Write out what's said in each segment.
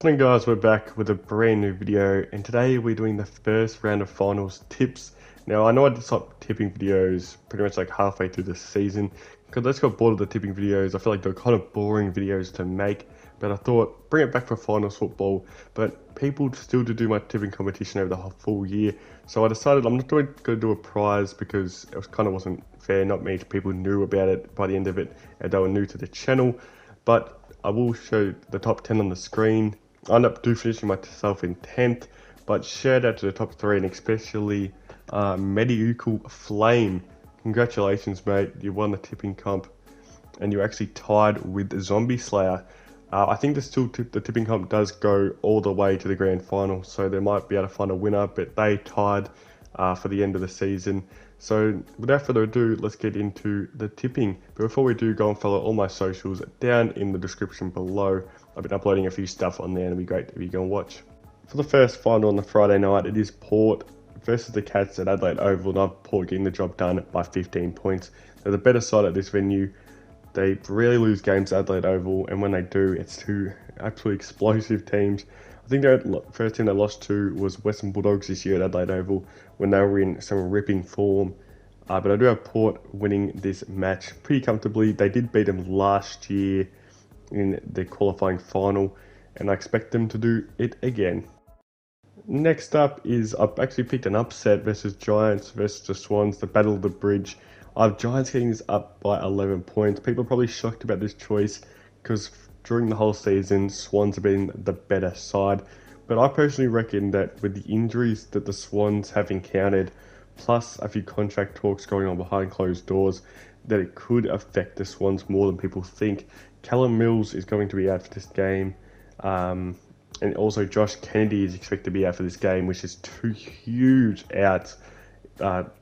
Morning guys, we're back with a brand new video and today we're doing the first round of finals tips. Now I know I stopped tipping videos pretty much like halfway through the season because I just got bored of the tipping videos. I feel like they're kind of boring videos to make, but I thought bring it back for finals football, but people still do my tipping competition over the whole full year. So I decided I'm not going to do a prize because it was kind of wasn't fair, not many people knew about it by the end of it and they were new to the channel, but I will show the top 10 on the screen. I ended up finishing myself in 10th, but shout out to the top 3 and especially Medical Flame. Congratulations, mate. You won the tipping comp and you're actually tied with Zombie Slayer. I think the tipping comp does go all the way to the grand final, so they might be able to find a winner, but they tied for the end of the season. So without further ado, let's get into the tipping. But before we do, go and follow all my socials down in the description below. I've been uploading a few stuff on there and it'd be great if you go and watch. For the first final on the Friday night, it is Port versus the Cats at Adelaide Oval, and I've Port getting the job done by 15 points. They're the better side at this venue. They rarely lose games at Adelaide Oval, and when they do, it's two absolutely explosive teams. I think the first team they lost to was Western Bulldogs this year at Adelaide Oval when they were in some ripping form. But I do have Port winning this match pretty comfortably. They did beat them last year in the qualifying final, and I expect them to do it again. Next up is I've actually picked an upset versus Giants versus the Swans, the Battle of the Bridge. I have Giants getting this up by 11 points. People are probably shocked about this choice because during the whole season, Swans have been the better side. But I personally reckon that with the injuries that the Swans have encountered, plus a few contract talks going on behind closed doors, that it could affect the Swans more than people think. Callum Mills is going to be out for this game. And also Josh Kennedy is expected to be out for this game, which is two huge outs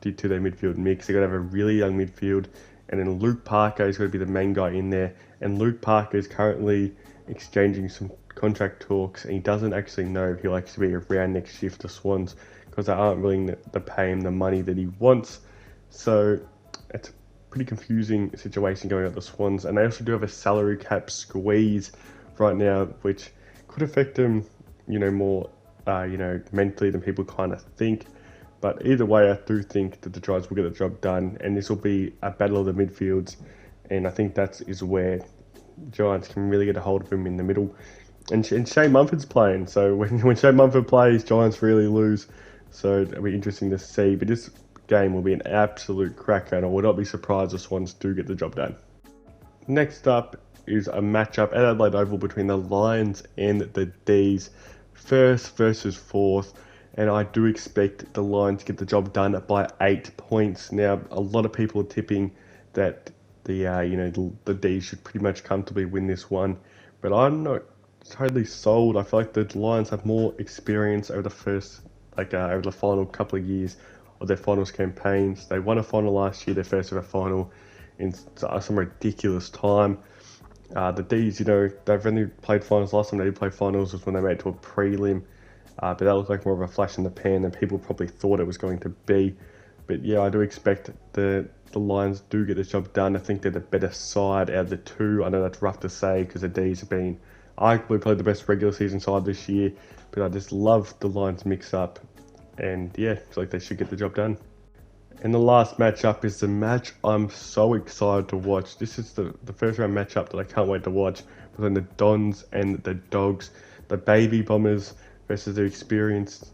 due to their midfield mix. They're going to have a really young midfield. And then Luke Parker is going to be the main guy in there. And Luke Parker is currently exchanging some contract talks, and he doesn't actually know if he'll actually be around next year for the Swans because they aren't willing to pay him the money that he wants. So it's a pretty confusing situation going on at the Swans. And they also do have a salary cap squeeze right now, which could affect them, more, mentally than people kind of think. But either way, I do think that the Giants will get the job done, and this will be a battle of the midfields. And I think that is where Giants can really get a hold of him in the middle. And Shane Mumford's playing, so when Shane Mumford plays, Giants really lose. So it'll be interesting to see. But this game will be an absolute cracker, and I would not be surprised if Swans do get the job done. Next up is a matchup at Adelaide Oval between the Lions and the D's, first versus fourth, and I do expect the Lions to get the job done by 8 points. Now, a lot of people are tipping that the D's should pretty much comfortably win this one, but I'm not totally sold. I feel like the Lions have more experience over over the final couple of years of their finals campaigns. They won a final last year, their first ever final, in some ridiculous time. The D's, they've only played finals. Last time they did play finals was when they made it to a prelim. But that looked like more of a flash in the pan than people probably thought it was going to be. But yeah, I do expect the Lions do get this job done. I think they're the better side out of the two. I know that's rough to say because the D's have been arguably probably the best regular season side this year. But I just love the Lions mix up. And yeah, it's like they should get the job done. And the last matchup is the match I'm so excited to watch. This is the first round matchup that I can't wait to watch between the Dons and the Dogs. The baby Bombers versus the experienced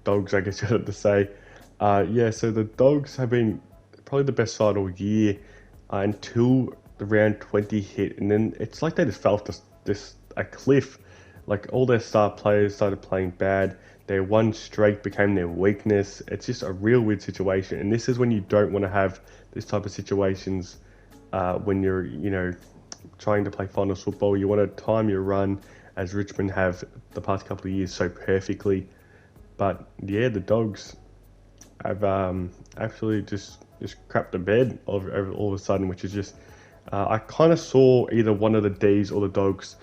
Dogs, I guess you have to say. So the Dogs have been probably the best side all year until the round 20 hit. And then it's like they just fell off a cliff. Like all their star players started playing bad. Their one streak became their weakness. It's just a real weird situation. And this is when you don't want to have this type of situations when you're, trying to play finals football. You want to time your run as Richmond have the past couple of years so perfectly. But yeah, the Dogs have actually just crapped the bed over all of a sudden, which is just, I kind of saw either one of the D's or the Dogs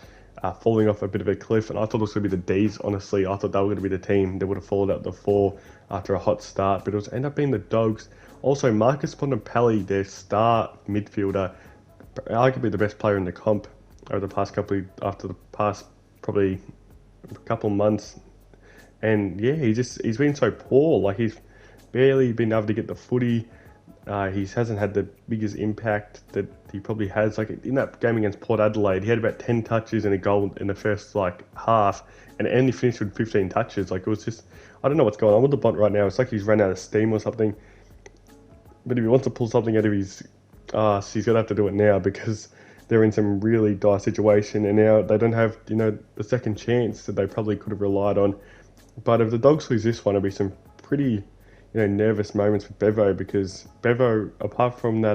falling off a bit of a cliff, and I thought it was going to be the D's, honestly. I thought they were going to be the team that would have fallen out the four after a hot start, but it was ended up being the Dogs. Also, Marcus Bontempelli, their star midfielder, arguably the best player in the comp over the past probably a couple months, and yeah, he's been so poor. Like he's barely been able to get the footy. He hasn't had the biggest impact that he probably has. Like in that game against Port Adelaide, he had about 10 touches and a goal in the first like half, and only finished with 15 touches. Like it was just, I don't know what's going on with the Bont right now. It's like he's run out of steam or something. But if he wants to pull something out of his ass, he's gonna have to do it now because they're in some really dire situation, and now they don't have the second chance that they probably could have relied on. But if the Dogs lose this one, it'll be some pretty nervous moments with Bevo, because Bevo, apart from that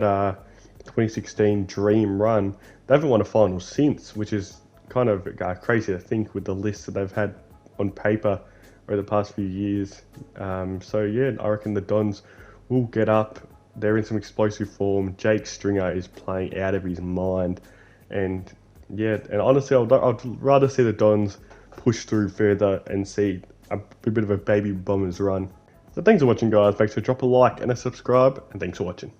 2016 dream run, they haven't won a final since, which is kind of crazy to think with the list that they've had on paper over the past few years. So yeah, I reckon the Dons will get up. They're in some explosive form. Jake Stringer is playing out of his mind, and yeah, and honestly, I'd rather see the Dons push through further and see a bit of a baby Bombers run. So thanks for watching, guys. Make sure to drop a like and a subscribe, and thanks for watching.